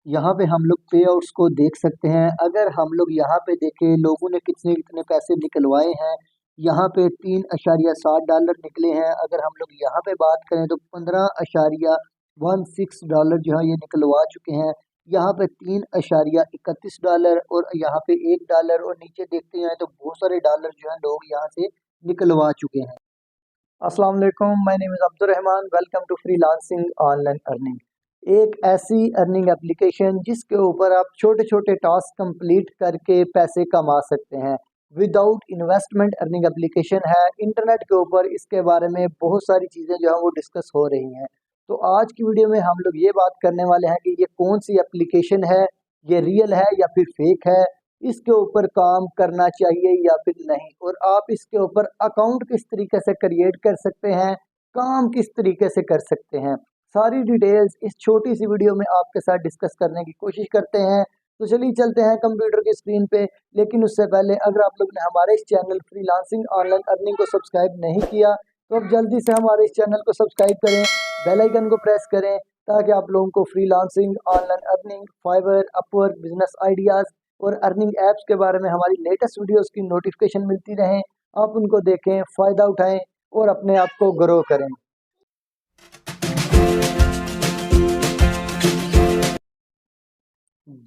यहाँ पे हम लोग पे आउट्स को देख सकते हैं। अगर हम लोग यहाँ पे देखें लोगों ने कितने कितने पैसे निकलवाए हैं। यहाँ पे $3.60 निकले हैं। अगर हम लोग यहाँ पे बात करें तो $15.16 जो है ये निकलवा चुके हैं। यहाँ पे $3.31 और यहाँ पे $1 और नीचे देखते हैं तो बहुत सारे डॉलर जो है लोग यहाँ से निकलवा चुके हैं। अस्सलाम वालेकुम, my name is Abdul Rahman. Welcome to freelancing online earning. एक ऐसी अर्निंग एप्लीकेशन जिसके ऊपर आप छोटे छोटे टास्क कंप्लीट करके पैसे कमा सकते हैं। विदाउट इन्वेस्टमेंट अर्निंग एप्लीकेशन है। इंटरनेट के ऊपर इसके बारे में बहुत सारी चीज़ें जो है वो डिस्कस हो रही हैं। तो आज की वीडियो में हम लोग ये बात करने वाले हैं कि ये कौन सी एप्लीकेशन है, ये रियल है या फिर फेक है, इसके ऊपर काम करना चाहिए या फिर नहीं, और आप इसके ऊपर अकाउंट किस तरीके से क्रिएट कर सकते हैं, काम किस तरीके से कर सकते हैं। सारी डिटेल्स इस छोटी सी वीडियो में आपके साथ डिस्कस करने की कोशिश करते हैं। तो चलिए चलते हैं कंप्यूटर की स्क्रीन पे। लेकिन उससे पहले अगर आप लोग ने हमारे इस चैनल फ्रीलांसिंग ऑनलाइन अर्निंग को सब्सक्राइब नहीं किया तो अब जल्दी से हमारे इस चैनल को सब्सक्राइब करें, बेल आइकन को प्रेस करें, ताकि आप लोगों को freelancing online earning, Fiverr, Upwork, business ideas और अर्निंग ऐप्स के बारे में हमारी लेटेस्ट वीडियोस की नोटिफिकेशन मिलती रहें। आप उनको देखें, फ़ायदा उठाएं और अपने आप को ग्रो करें।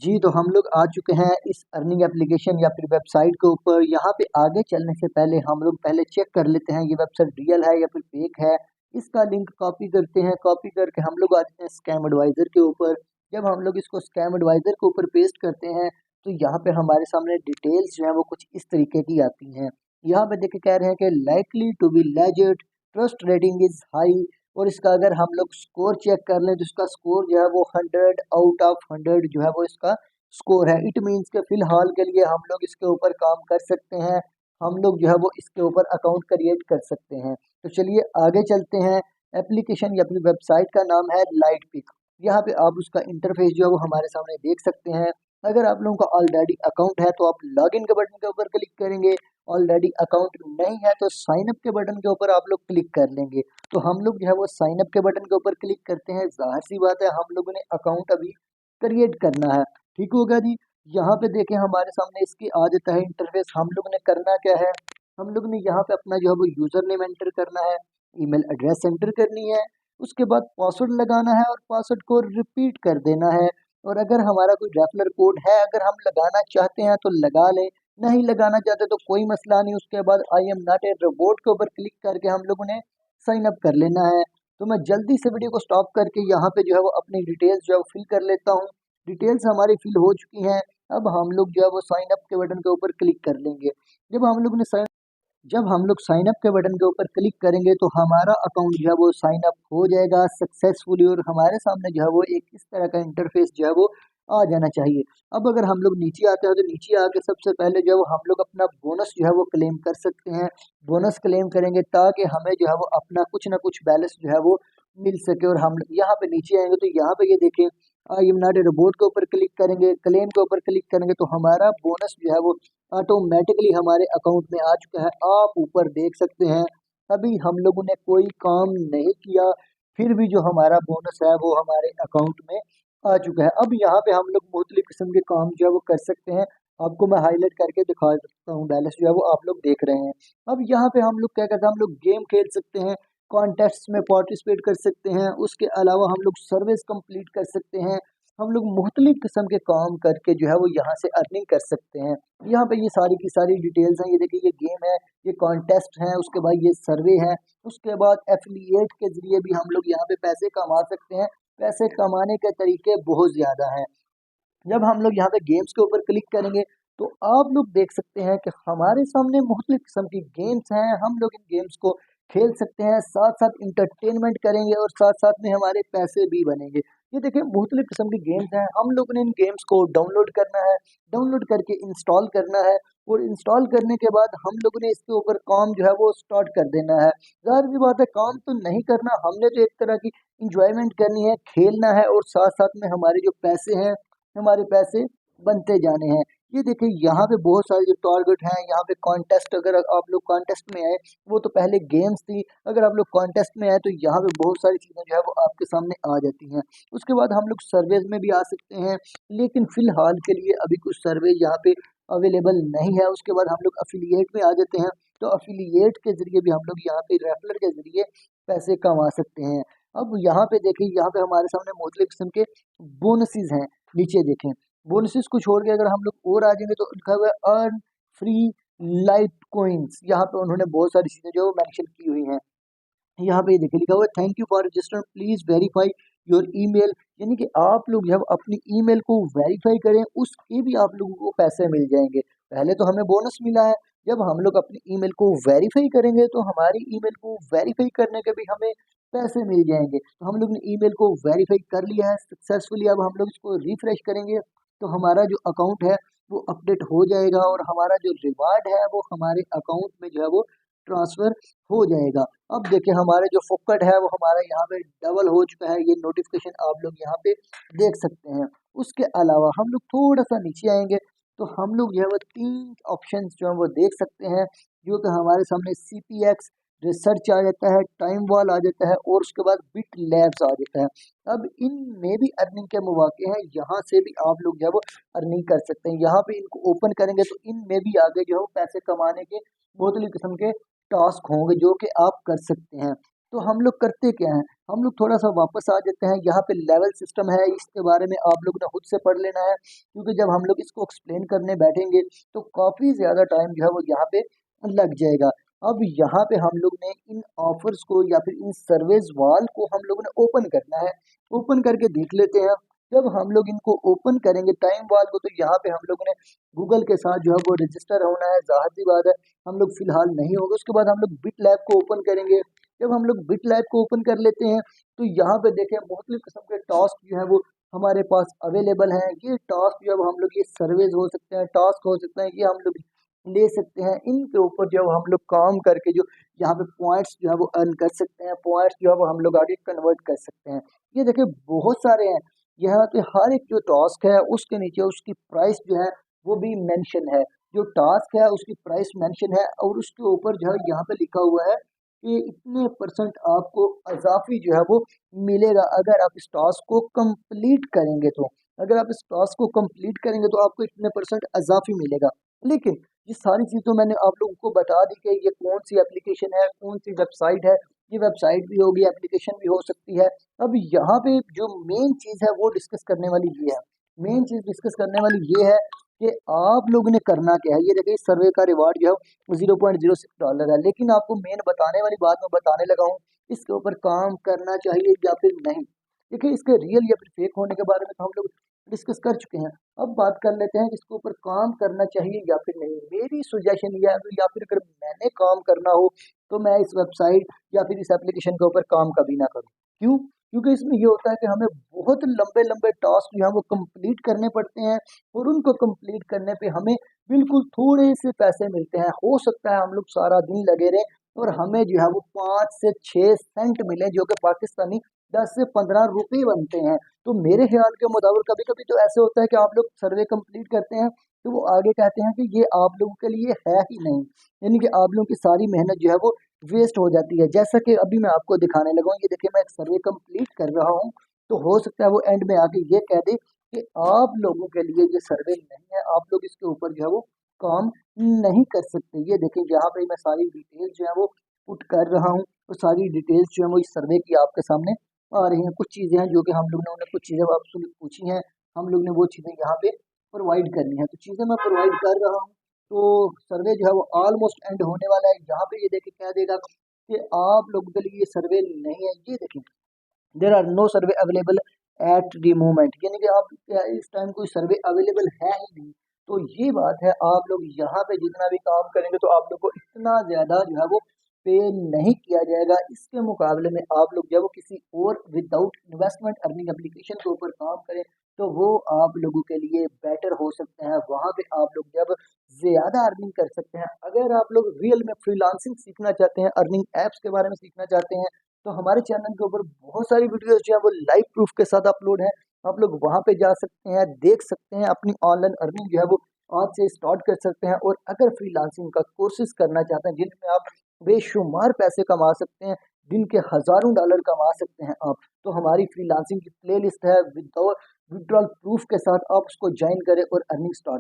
जी, तो हम लोग आ चुके हैं इस अर्निंग एप्लीकेशन या फिर वेबसाइट के ऊपर। यहाँ पे आगे चलने से पहले हम लोग पहले चेक कर लेते हैं ये वेबसाइट रियल है या फिर फेक है। इसका लिंक कॉपी करते हैं, कॉपी करके हम लोग आ जाते हैं स्कैम एडवाइज़र के ऊपर। जब हम लोग इसको स्कैम एडवाइज़र के ऊपर पेस्ट करते हैं तो यहाँ पे हमारे सामने डिटेल्स जो है वो कुछ इस तरीके की आती हैं। यहाँ पे देख के कह रहे हैं कि likely to be legit, trust rating is high. और इसका अगर हम लोग स्कोर चेक कर लें तो इसका स्कोर जो है वो 100 आउट ऑफ 100 जो है वो इसका स्कोर है। इट मीन्स के फ़िलहाल के लिए हम लोग इसके ऊपर काम कर सकते हैं। हम लोग जो है वो इसके ऊपर अकाउंट क्रिएट कर सकते हैं। तो चलिए आगे चलते हैं। एप्लीकेशन या फिर वेबसाइट का नाम है लाइटपिक। यहाँ पे आप उसका इंटरफेस जो है वो हमारे सामने देख सकते हैं। अगर आप लोगों का ऑलरेडी अकाउंट है तो आप लॉगिन के बटन के ऊपर क्लिक करेंगे। ऑलरेडी अकाउंट नहीं है तो साइन अप के बटन के ऊपर आप लोग क्लिक कर लेंगे। तो हम लोग जो है वो साइन अप के बटन के ऊपर क्लिक करते हैं। ज़ाहिर सी बात है हम लोगों ने अकाउंट अभी क्रिएट करना है। ठीक होगा जी। यहाँ पे देखें हमारे सामने इसकी आ जाता है इंटरफेस। हम लोग ने करना क्या है, हम लोग ने यहाँ पे अपना जो है वो यूज़र नेम एंटर करना है, ईमेल एड्रेस एंटर करनी है, उसके बाद पासवर्ड लगाना है और पासवर्ड को रिपीट कर देना है। और अगर हमारा कोई रेफरल कोड है, अगर हम लगाना चाहते हैं तो लगा लें, नहीं लगाना चाहते तो कोई मसला नहीं। उसके बाद I am not a robot के ऊपर क्लिक करके हम लोगों ने साइन अप कर लेना है। तो मैं जल्दी से वीडियो को स्टॉप करके यहाँ पे जो है वो अपनी डिटेल्स जो है वो फिल कर लेता हूँ। डिटेल्स हमारी फिल हो चुकी हैं। अब हम लोग जो है वो साइन अप के बटन के ऊपर क्लिक कर लेंगे। जब हम लोग ने साइन जब हम लोग साइन अप के बटन के ऊपर क्लिक करेंगे तो हमारा अकाउंट जो है वो साइन अप हो जाएगा सक्सेसफुली, और हमारे सामने जो है वो एक इस तरह का इंटरफेस जो है वो आ जाना चाहिए। अब अगर हम लोग नीचे आते हैं तो नीचे आके सबसे पहले जो है वो हम लोग अपना बोनस जो है वो क्लेम कर सकते हैं। बोनस क्लेम करेंगे ताकि हमें जो है वो अपना कुछ ना कुछ बैलेंस जो है वो मिल सके। और हम यहाँ पे नीचे आएंगे तो यहाँ पे ये देखें I am not a robot के ऊपर क्लिक करेंगे, क्लेम के ऊपर क्लिक करेंगे तो हमारा बोनस जो है वो ऑटोमेटिकली हमारे अकाउंट में आ चुका है। आप ऊपर देख सकते हैं अभी हम लोगों ने कोई काम नहीं किया, फिर भी जो हमारा बोनस है वो हमारे अकाउंट में आ चुका है। अब यहाँ पे हम लोग मुख्तलिफ किस्म के काम जो है वो कर सकते हैं। आपको मैं हाईलाइट करके दिखा सकता हूँ, बैलेंस जो है वो आप लोग देख रहे हैं। अब यहाँ पे हम लोग क्या करते हैं, हम लोग गेम खेल सकते हैं, कॉन्टेस्ट्स में पार्टिसिपेट कर सकते हैं, उसके अलावा हम लोग सर्विस कंप्लीट कर सकते हैं। हम लोग मुख्तलिफ किस्म के काम करके जो है वो यहाँ से अर्निंग कर सकते हैं। यहाँ पे ये सारी की सारी डिटेल्स हैं। ये देखिए ये गेम है, ये कॉन्टेस्ट है, उसके बाद ये सर्वे है, उसके बाद एफिलिएट के ज़रिए भी हम लोग यहाँ पे पैसे कमा सकते हैं। पैसे कमाने के तरीके बहुत ज़्यादा हैं। जब हम लोग यहाँ पे गेम्स के ऊपर क्लिक करेंगे तो आप लोग देख सकते हैं कि हमारे सामने मुख्तलिफ किस्म की गेम्स हैं। हम लोग इन गेम्स को खेल सकते हैं, साथ साथ इंटरटेनमेंट करेंगे और साथ साथ में हमारे पैसे भी बनेंगे। ये देखिए मुख्तलिफ किस्म की गेम्स हैं। हम लोगों ने इन गेम्स को डाउनलोड करना है, डाउनलोड करके इंस्टॉल करना है, और इंस्टॉल करने के बाद हम लोगों ने इसके ऊपर काम जो है वो स्टार्ट कर देना है। ज़ाहिर सी बात है काम तो नहीं करना, हमने तो एक तरह की इंजॉयमेंट करनी है, खेलना है, और साथ साथ में हमारे जो पैसे हैं, हमारे पैसे बनते जाने हैं। ये देखिए यहाँ पे बहुत सारे जो टारगेट हैं, यहाँ पे कॉन्टेस्ट, अगर आप लोग कॉन्टेस्ट में आए, वो तो पहले गेम्स थी, अगर आप लोग कॉन्टेस्ट में आए तो यहाँ पे बहुत सारी चीज़ें जो है वो आपके सामने आ जाती हैं। उसके बाद हम लोग सर्वेज में भी आ सकते हैं, लेकिन फिलहाल के लिए अभी कुछ सर्वे यहाँ पे अवेलेबल नहीं है। उसके बाद हम लोग अफिलिएट में आ जाते हैं, तो अफिलिएट के जरिए भी हम लोग यहाँ पे रेफरल के जरिए पैसे कमा सकते हैं। अब यहाँ पे देखिए, यहाँ पे हमारे सामने मुख्तलिफ किस्म के बोनसेस हैं। नीचे देखें, बोनसेस को छोड़ के अगर हम लोग और आ जाएंगे तो लिखा हुआ है अर्न फ्री लाइट कोइंस। यहाँ पे उन्होंने बहुत सारी चीज़ें जो मेंशन की हुई हैं। यहाँ पे देखिए लिखा हुआ है thank you for register, please verify your email. यानी कि आप लोग जब अपनी ईमेल को वेरीफाई करें, उसके भी आप लोगों को पैसे मिल जाएंगे। पहले तो हमें बोनस मिला है, जब हम लोग अपनी ईमेल को वेरीफाई करेंगे तो हमारी ईमेल को वेरीफाई करने के भी हमें पैसे मिल जाएंगे। तो हम लोग ने ईमेल को वेरीफाई कर लिया है सक्सेसफुली। अब हम लोग इसको रिफ्रेश करेंगे तो हमारा जो अकाउंट है वो अपडेट हो जाएगा, और हमारा जो रिवार्ड है वो हमारे अकाउंट में जो है वो ट्रांसफर हो जाएगा। अब देखिए हमारे जो फोकट है वो हमारा यहाँ पे डबल हो चुका है, ये नोटिफिकेशन आप लोग यहाँ पे देख सकते हैं। उसके अलावा हम लोग थोड़ा सा नीचे आएंगे तो हम लोग जो है वो 3 ऑप्शंस जो है वो देख सकते हैं, जो कि हमारे सामने CPX रिसर्च आ जाता है, टाइम वॉल आ जाता है, और उसके बाद बिट लैब्स आ जाता है। अब इनमें भी अर्निंग के मौके हैं, यहाँ से भी आप लोग जो है वो अर्निंग कर सकते हैं। यहाँ पे इनको ओपन करेंगे तो इनमें भी आगे जो है वो पैसे कमाने के मुख्तलिफ किस्म के टास्क होंगे जो कि आप कर सकते हैं। तो हम लोग करते क्या हैं, हम लोग थोड़ा सा वापस आ जाते हैं। यहाँ पे लेवल सिस्टम है, इसके बारे में आप लोग ने खुद से पढ़ लेना है, क्योंकि जब हम लोग इसको एक्सप्लेन करने बैठेंगे तो काफ़ी ज़्यादा टाइम जो है वो यहाँ पे लग जाएगा। अब यहाँ पे हम लोग ने इन ऑफर्स को या फिर इन सर्विस वाल को हम लोग ने ओपन करना है। ओपन करके देख लेते हैं। जब हम लोग इनको ओपन करेंगे टाइम वाल को, तो यहाँ पे हम लोग ने गूगल के साथ जो है वो रजिस्टर होना है, ज़ाहिर सी बात है हम लोग फिलहाल नहीं होंगे। उसके बाद हम लोग बिट लैब को ओपन करेंगे। जब हम लोग बिट लैब को ओपन कर लेते हैं तो यहाँ पे देखें मुख्तलिफ किस्म के टास्क जो है वो हमारे पास अवेलेबल हैं। ये टास्क जो है हम लोग, ये सर्वेज हो सकते हैं, टास्क हो सकते हैं, ये हम लोग ले सकते हैं। इनके ऊपर जो हम लोग काम करके जो यहाँ पे पॉइंट्स जो है वो अर्न कर सकते हैं, पॉइंट्स जो है वो हम लोग आगे कन्वर्ट कर सकते हैं। ये देखिए बहुत सारे हैं। यहाँ पे हर एक जो टास्क है उसके नीचे उसकी प्राइस जो है वो भी मेंशन है। जो टास्क है उसकी प्राइस मेंशन है, और उसके ऊपर जो है यहाँ पे लिखा हुआ है कि इतने परसेंट आपको इजाफी जो है वो मिलेगा अगर आप इस टास्क को कंप्लीट करेंगे। तो अगर आप इस टास्क को कंप्लीट करेंगे तो आपको इतने परसेंट इजाफी मिलेगा। लेकिन ये सारी चीज़ तो मैंने आप लोगों को बता दी कि ये कौन सी एप्लीकेशन है, कौन सी वेबसाइट है। ये वेबसाइट भी होगी, एप्लीकेशन भी हो सकती है। अब यहाँ पे जो मेन चीज़ है वो डिस्कस करने वाली ये है। मेन चीज़ डिस्कस करने वाली ये है कि आप लोगों ने करना क्या है। ये देखिए इस सर्वे का रिवार्ड जो है $0.06 है, लेकिन आपको मेन बताने वाली बात मैं बताने लगा हूँ, इसके ऊपर काम करना चाहिए या फिर नहीं। देखिए इसके रियल या फिर फेक होने के बारे में तो हम लोग डिस्कस कर चुके हैं। अब बात कर लेते हैं कि इसके ऊपर काम करना चाहिए या फिर नहीं। मेरी सुजेशन ये है, या फिर अगर मैंने काम करना हो तो मैं इस वेबसाइट या फिर इस एप्लीकेशन के ऊपर काम कभी ना करूँ। क्यों? क्योंकि इसमें ये होता है कि हमें बहुत लंबे-लंबे टास्क जो हैं वो कंप्लीट करने पड़ते हैं, और उनको कंप्लीट करने पे हमें बिल्कुल थोड़े से पैसे मिलते हैं। हो सकता है हम लोग सारा दिन लगे रहें और हमें जो है वो 5 से 6 सेंट मिले, जो कि पाकिस्तानी 10 से 15 रुपए बनते हैं। तो मेरे ख्याल के मुताबिक कभी-कभी तो ऐसे होता है कि आप लोग सर्वे कंप्लीट करते हैं, तो वो आगे कहते हैं कि ये आप लोगों के लिए है ही नहीं। यानी कि आप लोगों की सारी मेहनत जो है वो वेस्ट हो जाती है। जैसा कि अभी मैं आपको दिखाने लगा हूँ, ये देखिए मैं एक सर्वे कंप्लीट कर रहा हूँ, तो हो सकता है वो एंड में आके ये कह दे कि आप लोगों के लिए ये सर्वे नहीं है, आप लोग इसके ऊपर जो है वो काम नहीं कर सकते। ये देखिए यहाँ पे मैं सारी डिटेल्स जो है वो पुट कर रहा हूँ, तो सारी डिटेल्स जो है वो इस सर्वे की आपके सामने आ रही हैं। कुछ चीज़ें हैं जो कि हम लोग ने उन्हें कुछ चीज़ें आपसे पूछी हैं, हम लोग ने वो चीज़ें यहाँ पे प्रोवाइड करनी है, तो चीज़ें मैं प्रोवाइड कर रहा हूँ। तो सर्वे जो है वो ऑलमोस्ट एंड होने वाला है। यहाँ पे ये देखिए कह देगा कि आप लोगों के लिए ये सर्वे नहीं है। ये देखिए there are no survey available at the moment, यानी कि आप इस टाइम कोई सर्वे अवेलेबल है ही नहीं। तो ये बात है, आप लोग यहाँ पे जितना भी काम करेंगे तो आप लोग को इतना ज़्यादा जो है वो पे नहीं किया जाएगा। इसके मुकाबले में आप लोग जब वो किसी और विदाउट इन्वेस्टमेंट अर्निंग एप्लीकेशन के ऊपर काम करें तो वो आप लोगों के लिए बेटर हो सकते हैं। वहाँ पे आप लोग जब ज़्यादा अर्निंग कर सकते हैं। अगर आप लोग रियल में फ्रीलांसिंग सीखना चाहते हैं, अर्निंग ऐप्स के बारे में सीखना चाहते हैं, तो हमारे चैनल के ऊपर बहुत सारी वीडियोस जो है वो लाइव प्रूफ के साथ अपलोड है। आप लोग वहाँ पे जा सकते हैं, देख सकते हैं, अपनी ऑनलाइन अर्निंग जो है वो आज से स्टार्ट कर सकते हैं। और अगर फ्रीलांसिंग का कोर्सेज करना चाहते हैं जिनमें आप बेशुमार पैसे कमा सकते हैं, दिन के हज़ारों डॉलर कमा सकते हैं आप, तो हमारी फ्रीलांसिंग की प्लेलिस्ट है विदाउट विड्रॉल प्रूफ के साथ, आप उसको ज्वाइन करें और अर्निंग स्टार्ट